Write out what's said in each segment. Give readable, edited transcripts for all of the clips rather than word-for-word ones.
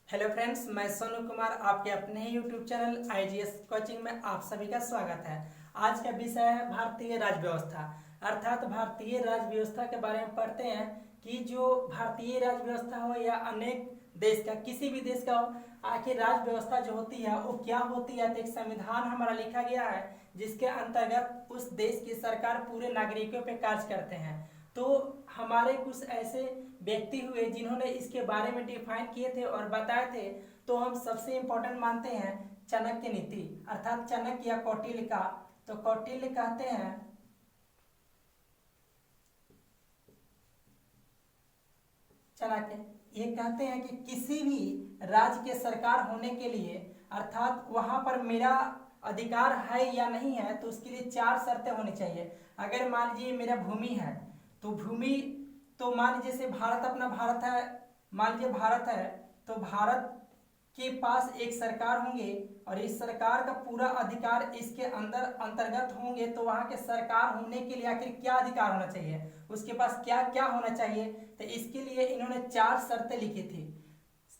Hello friends, मैं सोनू कुमार आपके अपने ही यूट्यूब चैनल आईजीएस कोचिंग में आप सभी का स्वागत है। आज का विषय है भारतीय राज्य व्यवस्था। अर्थात भारतीय राज्य व्यवस्था के बारे में पढ़ते हैं कि जो भारतीय राज्य व्यवस्था हो या अनेक देश का, किसी भी देश का हो, आखिर राज्य व्यवस्था जो होती है वो क्या होती है। तो एक संविधान हमारा लिखा गया है जिसके अंतर्गत उस देश की सरकार पूरे नागरिकों पे कार्य करते हैं। तो हमारे कुछ ऐसे व्यक्ति हुए जिन्होंने इसके बारे में डिफाइन किए थे और बताए थे। तो हम सबसे इम्पोर्टेंट मानते हैं चाणक्य नीति, अर्थात चाणक्य या कौटिल्य का। तो कौटिल्य कहते हैं चाणक्य ये कहते हैं कि किसी भी राज्य के सरकार होने के लिए, अर्थात वहां पर मेरा अधिकार है या नहीं है, तो उसके लिए चार शर्तें होनी चाहिए। अगर मान लीजिए मेरा भूमि है, तो भूमि, तो मान लीजिए जैसे भारत, अपना भारत है, मान लीजिए भारत है, तो भारत के पास एक सरकार होंगे और इस सरकार का पूरा अधिकार इसके अंदर अंतर्गत होंगे। तो वहां के सरकार होने के लिए आखिर क्या अधिकार होना चाहिए, उसके पास क्या क्या होना चाहिए। तो इसके लिए इन्होंने चार शर्तें लिखी थी।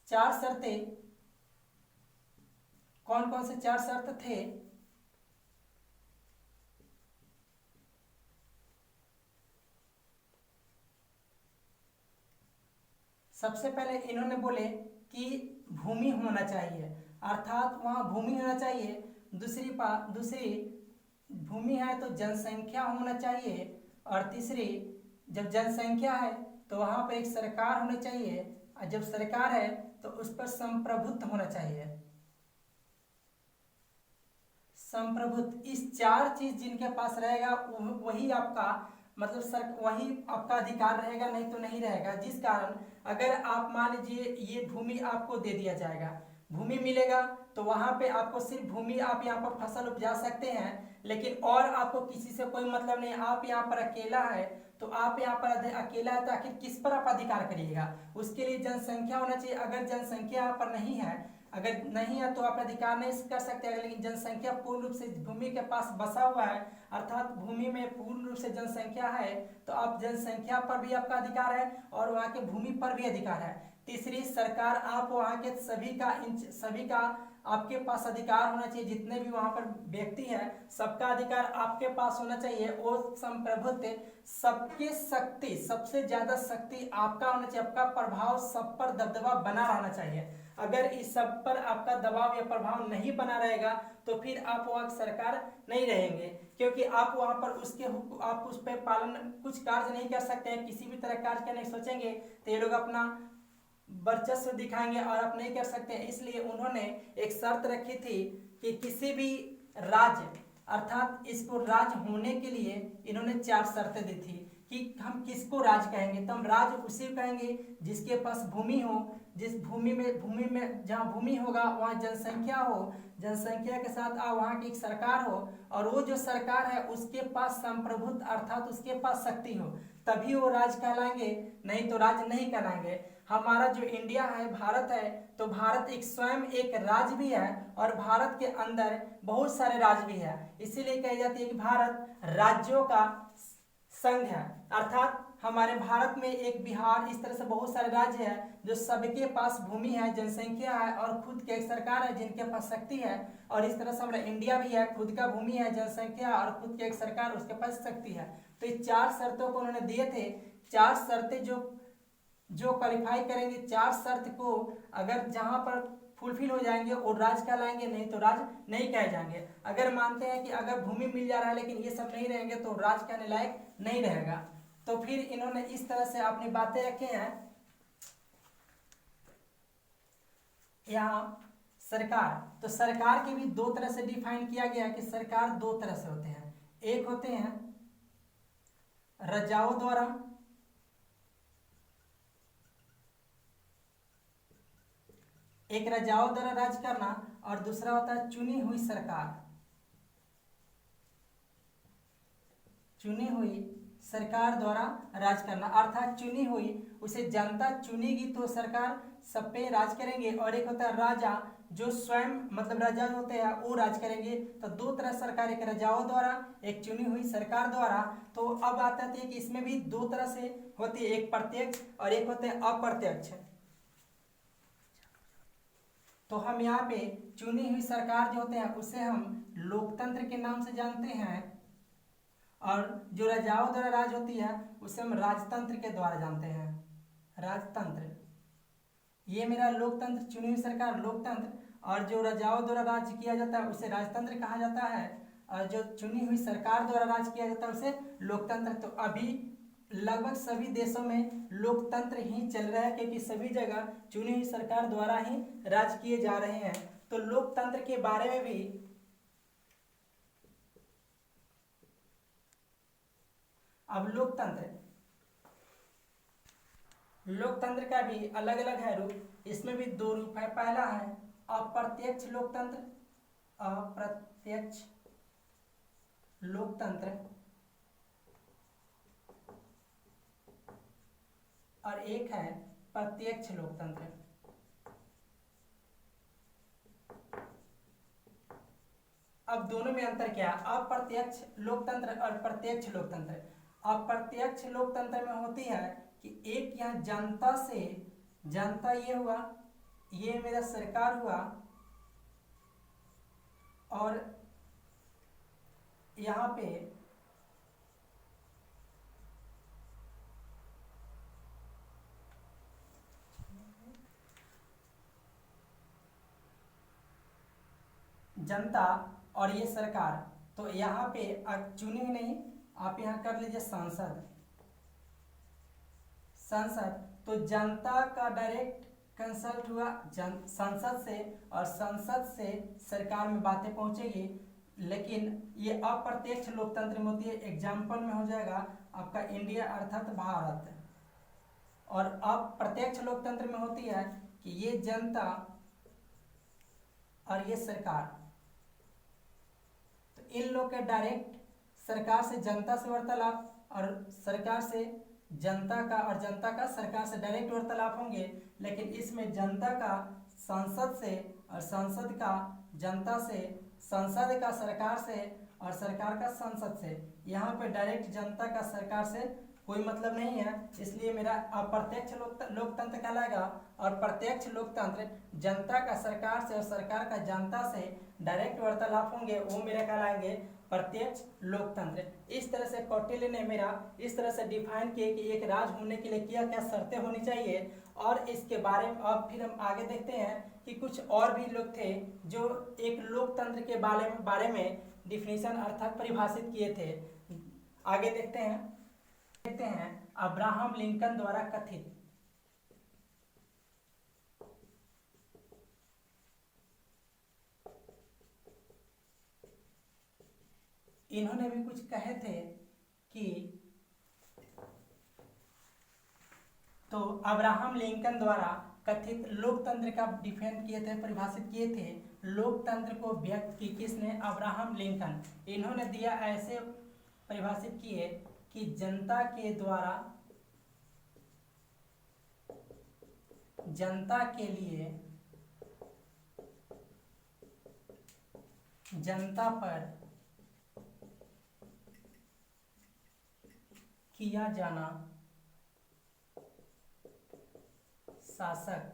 चार शर्तें कौन कौन से चार शर्त थे? सबसे पहले इन्होंने बोले कि भूमि होना चाहिए, अर्थात वहां भूमि होना चाहिए। दूसरी भूमि है तो जनसंख्या होना चाहिए। और तीसरी, जब जनसंख्या है तो वहां पर एक सरकार होनी चाहिए, और जब सरकार है तो उस पर संप्रभुत्व होना चाहिए। संप्रभुत्व, इस चार चीज जिनके पास रहेगा वही आपका, मतलब सर वही आपका अधिकार रहेगा, नहीं तो नहीं रहेगा। जिस कारण अगर आप मान लीजिए ये भूमि आपको दे दिया जाएगा, भूमि मिलेगा, तो वहां पे आपको सिर्फ भूमि, आप यहाँ पर फसल उपजा सकते हैं, लेकिन और आपको किसी से कोई मतलब नहीं। आप यहाँ पर अकेला है, तो आप यहाँ पर अकेला है, तो आखिर किस पर आप अधिकार करिएगा? उसके लिए जनसंख्या होना चाहिए। अगर जनसंख्या यहाँ पर नहीं है, अगर नहीं है तो आप अधिकार नहीं कर सकते। अगर लेकिन जनसंख्या पूर्ण रूप से भूमि के पास बसा हुआ है, अर्थात भूमि में पूर्ण रूप से जनसंख्या है, तो आप जनसंख्या पर भी आपका अधिकार है और वहाँ के भूमि पर भी अधिकार है। तीसरी, सरकार, आप वहाँ के सभी का आपके पास अधिकार होना चाहिए। जितने भी वहाँ पर व्यक्ति हैं सबका अधिकार आपके पास होना चाहिए। वो संप्रभुत्व, सबके शक्ति, सबसे ज्यादा शक्ति आपका होना चाहिए। आपका प्रभाव सब पर दबदबा बना रहना चाहिए। अगर इस सब पर आपका दबाव या प्रभाव नहीं बना रहेगा तो फिर आप वहाँ सरकार नहीं रहेंगे, क्योंकि आप वहाँ पर आप उस पर पालन कुछ कार्य नहीं कर सकते हैं। किसी भी तरह कार्य करने सोचेंगे तो ये लोग अपना वर्चस्व दिखाएंगे और आप नहीं कर सकते हैं। इसलिए उन्होंने एक शर्त रखी थी कि किसी भी राज्य, अर्थात इसको राज्य होने के लिए इन्होंने चार शर्तें दी थी कि हम किसको राज्य कहेंगे। तो हम राज्य उसी को कहेंगे जिसके पास भूमि हो, जिस भूमि में जहाँ भूमि होगा वहाँ जनसंख्या हो, जनसंख्या के साथ वहाँ की एक सरकार हो, और वो जो सरकार है उसके पास संप्रभुत्व, अर्थात उसके पास शक्ति हो, तभी वो राज्य कहलाएंगे, नहीं तो राज्य नहीं कहलाएंगे। हमारा जो इंडिया है, भारत है, तो भारत एक स्वयं एक राज्य भी है और भारत के अंदर बहुत सारे राज्य भी है। इसीलिए कही जाती है कि भारत राज्यों का संघ है। अर्थात हमारे भारत में एक बिहार, इस तरह से बहुत सारे राज्य हैं जो सबके पास भूमि है, जनसंख्या है और खुद की एक सरकार है जिनके पास शक्ति है। और इस तरह से हमारा इंडिया भी है, खुद का भूमि है, जनसंख्या और खुद की एक सरकार, उसके पास शक्ति है। तो ये चार शर्तों को उन्होंने दिए थे। चार शर्तें जो क्वालिफाई करेंगे, चार शर्त को अगर जहां पर फुलफिल हो जाएंगे और राज कहलाएंगे, नहीं तो राज नहीं कहे जाएंगे। अगर मानते हैं कि अगर भूमि मिल जा रहा है लेकिन ये सब नहीं रहेंगे तो राज कहने लायक नहीं रहेगा। तो फिर इन्होंने इस तरह से अपनी बातें रखे हैं। यहाँ सरकार, तो सरकार के भी दो तरह से डिफाइन किया गया है कि सरकार दो तरह से होते हैं। एक होते हैं रजाओं द्वारा, एक रजाओं द्वारा राज करना, और दूसरा होता है चुनी हुई सरकार। चुनी हुई सरकार द्वारा राज करना, अर्थात चुनी हुई, उसे जनता चुनेगी तो सरकार सब पे राज करेंगे। और एक होता है राजा, जो स्वयं मतलब राजा होते हैं वो राज करेंगे। तो दो तरह सरकार, एक राजाओं द्वारा, एक चुनी हुई सरकार द्वारा। तो अब आता है कि इसमें भी दो तरह से होती है, एक प्रत्यक्ष और एक होते हैं अप्रत्यक्ष। तो हम यहाँ पे चुनी हुई सरकार जो होते हैं उसे हम लोकतंत्र के नाम से जानते हैं, और जो राजाओं द्वारा राज होती है उसे हम राजतंत्र के द्वारा जानते हैं, राजतंत्र। ये मेरा लोकतंत्र, चुनी हुई सरकार लोकतंत्र, और जो राजाओं द्वारा राज किया जाता है उसे राजतंत्र कहा जाता है, और जो चुनी हुई सरकार द्वारा राज किया जाता है उसे लोकतंत्र। तो अभी लगभग सभी देशों में लोकतंत्र ही चल रहा है, क्योंकि सभी जगह चुनी हुई सरकार द्वारा ही राज किए जा रहे हैं। तो लोकतंत्र के बारे में भी अब लोकतंत्र का भी अलग अलग है रूप। इसमें भी दो रूप है। पहला है अप्रत्यक्ष लोकतंत्र, अप्रत्यक्ष लोकतंत्र, और एक है प्रत्यक्ष लोकतंत्र। अब दोनों में अंतर क्या है? अप्रत्यक्ष लोकतंत्र और प्रत्यक्ष लोकतंत्र। अप्रत्यक्ष लोकतंत्र में होती है कि एक यहाँ जनता से, जनता ये हुआ, ये मेरा सरकार हुआ, और यहाँ पे जनता और ये सरकार। तो यहाँ पे चुनी हुई नहीं, आप यहाँ कर लीजिए संसद, संसद। तो जनता का डायरेक्ट कंसल्ट हुआ संसद से, और संसद से सरकार में बातें पहुंचेगी। लेकिन ये अप्रत्यक्ष लोकतंत्र में होती है। एग्जाम्पल में हो जाएगा आपका इंडिया अर्थात भारत। और अप्रत्यक्ष लोकतंत्र में होती है कि ये जनता और ये सरकार, तो इन लोग के डायरेक्ट सरकार से जनता से वार्तालाप, और सरकार से जनता का, और जनता का सरकार से डायरेक्ट वार्तालाप होंगे। लेकिन इसमें जनता का संसद से, और संसद का जनता से, संसद का सरकार से, और सरकार का संसद से। यहाँ पे डायरेक्ट जनता का सरकार से कोई मतलब नहीं है, इसलिए मेरा अप्रत्यक्ष लोकतंत्र कहलाएगा। और प्रत्यक्ष लोकतंत्र जनता का सरकार से और सरकार का जनता से डायरेक्ट वार्तालाप होंगे, वो मेरा कहलाएंगे प्रत्यक्ष लोकतंत्र। इस तरह से कौटिल्य ने मेरा इस तरह से डिफाइन किए कि एक राज होने के लिए क्या क्या शर्तें होनी चाहिए। और इसके बारे में अब फिर हम आगे देखते हैं कि कुछ और भी लोग थे जो एक लोकतंत्र के बारे में डिफिनीशन अर्थात परिभाषित किए थे। आगे देखते हैं अब्राहम लिंकन द्वारा कथित। इन्होंने भी कुछ कहे थे कि, तो अब्राहम लिंकन द्वारा कथित लोकतंत्र का डिफाइन किए थे, परिभाषित किए थे। लोकतंत्र को व्यक्त की किसने? Abraham Lincoln. इन्होंने दिया ऐसे परिभाषित किए कि जनता के द्वारा, जनता के लिए जनता पर किया जाना शासक,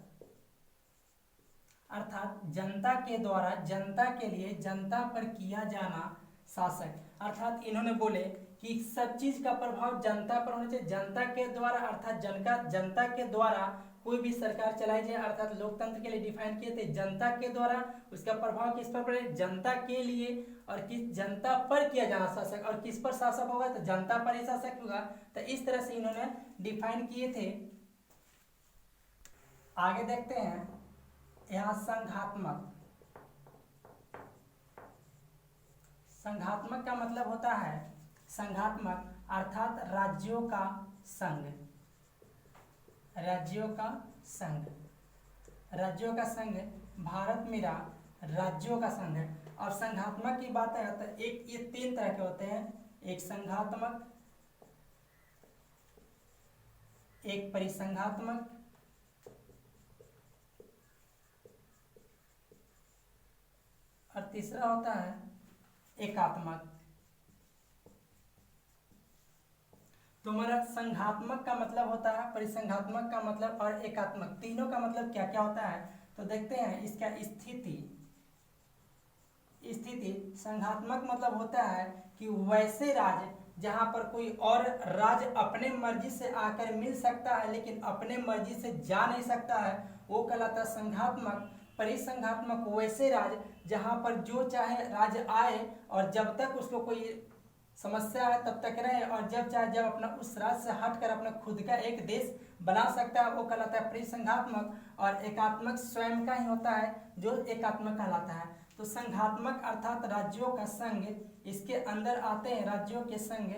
अर्थात जनता के द्वारा, जनता के लिए, जनता पर किया जाना शासक। अर्थात इन्होंने बोले कि सब चीज का प्रभाव जनता पर होना चाहिए, जनता के द्वारा, अर्थात जनता के द्वारा कोई भी सरकार चलाई जाए, अर्थात लोकतंत्र के लिए डिफाइन किए थे जनता के द्वारा। उसका प्रभाव किस पर पड़े? जनता के लिए, और किस जनता पर किया जाना शासक। और किस पर शासक होगा? तो जनता पर ही शासक होगा। तो इस तरह से इन्होंने डिफाइन किए थे। आगे देखते हैं यहाँ संघात्मक। संघात्मक का मतलब होता है, संघात्मक अर्थात राज्यों का संघ, राज्यों का संघ, राज्यों का संघ। भारत मेरा राज्यों का संघ है। और संघात्मक की बात है तो एक ये तीन तरह के होते हैं, एक संघात्मक, एक परिसंघात्मक, और तीसरा होता है एकात्मक। तो हमारा संघात्मक का मतलब होता है, परिसंघात्मक का मतलब और एकात्मक, तीनों का मतलब क्या क्या होता है? तो देखते हैं इसका स्थिति संघात्मक मतलब होता है कि वैसे राज्य जहां पर कोई और राज्य अपने मर्जी से आकर मिल सकता है लेकिन अपने मर्जी से जा नहीं सकता है, वो कहलाता है संघात्मक। परिसंघात्मक वैसे राज्य जहां पर जो चाहे राज्य आए और जब तक उसको कोई समस्या है तब तक रहे, और जब चाहे जब अपना उस राज्य से हटकर अपना खुद का एक देश बना सकता है, वो कहलाता है परिसंघात्मक। और एकात्मक स्वयं का ही होता है जो एकात्मक कहलाता है। तो संघात्मक अर्थात राज्यों का संघ, इसके अंदर आते हैं राज्यों के संघ।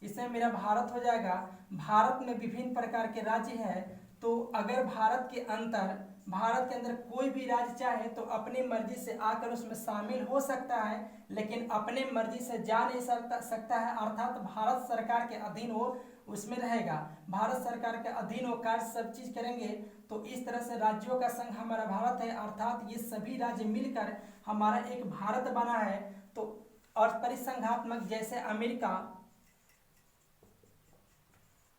इसमें मेरा भारत हो जाएगा। भारत में विभिन्न प्रकार के राज्य हैं, तो अगर भारत के अंदर कोई भी राज्य चाहे तो अपनी मर्जी से आकर उसमें शामिल हो सकता है, लेकिन अपने मर्जी से जा नहीं सकता है, अर्थात भारत सरकार के अधीन वो उसमें रहेगा। भारत सरकार के अधीन वो कार्य सब चीज करेंगे। तो इस तरह से राज्यों का संघ हमारा भारत है, अर्थात ये सभी राज्य मिलकर हमारा एक भारत बना है। तो और परिसंघात्मक जैसे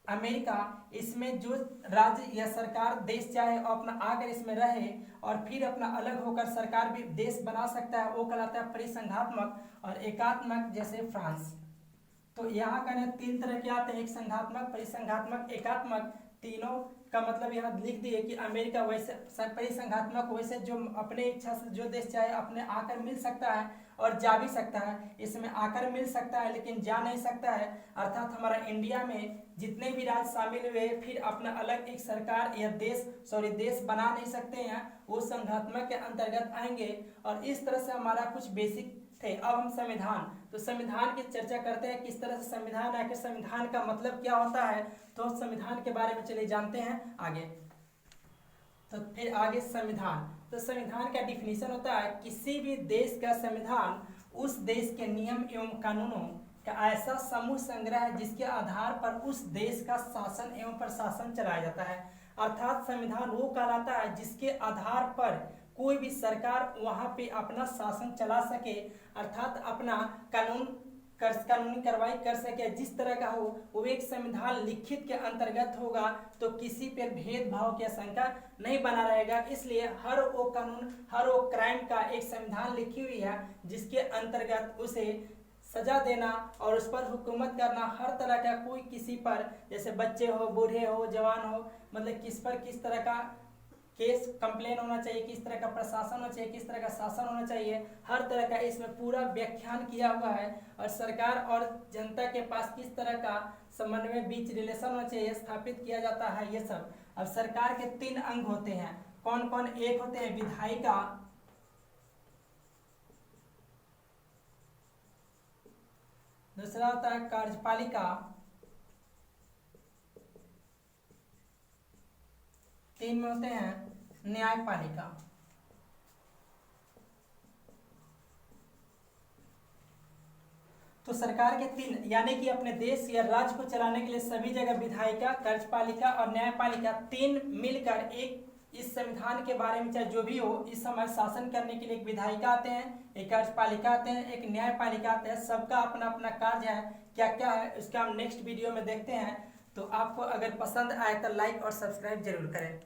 अमेरिका, इसमें जो राज्य या सरकार देश चाहे अपना आकर इसमें रहे और फिर अपना अलग होकर सरकार भी देश बना सकता है, वो कहलाता है परिसंघात्मक। और एकात्मक जैसे फ्रांस। तो यहाँ का ना 3 तरह के आते हैं, एक संघात्मक, परिसंघात्मक, एकात्मक। तीनों का मतलब यहाँ लिख दिए कि अमेरिका वैसे परिसंघात्मक वैसे जो अपने इच्छा से जो देश चाहे अपने आकर मिल सकता है और जा भी सकता है। इसमें आकर मिल सकता है लेकिन जा नहीं सकता है, अर्थात हमारा इंडिया में जितने भी राज्य शामिल हुए फिर अपना अलग एक सरकार या देश बना नहीं सकते हैं, वो संघात्मक के अंतर्गत आएंगे। और इस तरह से हमारा कुछ बेसिक थे। अब हम संविधान की चर्चा करते हैं, किस तरह से संविधान है, कि संविधान का मतलब क्या होता है। तो संविधान के बारे में चलिए जानते हैं आगे। तो फिर आगे संविधान। तो संविधान का डिफिनीशन होता है किसी भी देश का संविधान उस देश के नियम एवं कानूनों का ऐसा समूह संग्रह है जिसके आधार पर उस देश का शासन एवं प्रशासन चलाया जाता है। अर्थात संविधान वो कहलाता है जिसके आधार पर कोई भी सरकार वहां पे अपना शासन चला सके, अर्थात अपना कानूनी कार्रवाई कर सके, जिस तरह का हो वो एक संविधान लिखित के अंतर्गत होगा, तो किसी पर भेदभाव की आशंका नहीं बना रहेगा। इसलिए हर वो क्राइम का एक संविधान लिखी हुई है जिसके अंतर्गत उसे सजा देना और उस पर हुकूमत करना। हर तरह का कोई किसी पर, जैसे बच्चे हो, बूढ़े हो, जवान हो, मतलब किस तरह का केस कंप्लेन होना चाहिए, किस तरह का प्रशासन होना चाहिए, किस तरह का शासन होना चाहिए, हर तरह का इसमें पूरा व्याख्यान किया हुआ है। और सरकार और जनता के पास किस तरह का समन्वय बीच रिलेशन होना चाहिए स्थापित किया जाता है, ये सब। अब सरकार के 3 अंग होते हैं, कौन कौन? एक होते हैं विधायिका, दूसरा होता है कार्यपालिका, तीन में होते हैं न्यायपालिका। तो सरकार के 3 यानी कि अपने देश या राज्य को चलाने के लिए सभी जगह विधायिका, कार्यपालिका और न्यायपालिका 3 मिलकर एक इस संविधान के बारे में चाहे जो भी हो, इस समय शासन करने के लिए एक विधायिका आते हैं, एक कार्यपालिका आते हैं, एक न्यायपालिका आते हैं। सबका अपना अपना कार्य है, क्या क्या है उसका हम नेक्स्ट वीडियो में देखते हैं। तो आपको अगर पसंद आए तो लाइक और सब्सक्राइब जरूर करें।